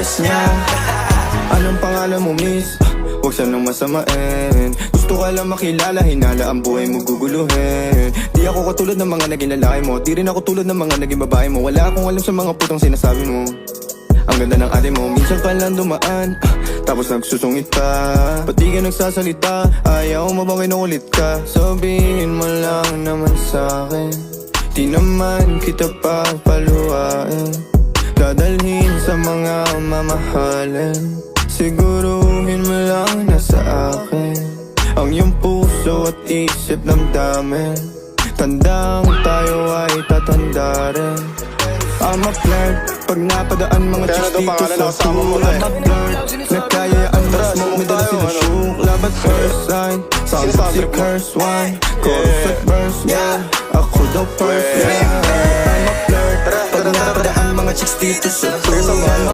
first niya. Anong pangalan mo, miss? Huwag sanang masamain. Gusto ka lang makilala, hinala ang buhay mo guguluhin. Di ako katulad ng mga naging lalaki mo, di rin ako tulad ng mga naging babae mo. Wala akong alam sa mga putong sinasabi mo. Ang ganda ng ate mo, minsan ka lang dumaan, tapos nagsusungit ka. Ba't di ka nagsasalita? Ayaw mo bang kinukulit ka? Sabihin mo lang naman sa'kin, di naman kita papaluhain. Dadalhin sa mga mamahalin. Siguruhin mo lang na sa akin ang iyong puso at isip damdamin. Tandang tayo ay tatanda rin. I'm a flirt, pag napadaan mga chicks dito sa school. I'm a flirt, nagkayaan mas mo, may dala sila syukla. But first sign, sounds si curse one. Chorus at verse, yeah, ako daw first, yeah. I'm a flirt, pag napadaan mga chicks dito sa school.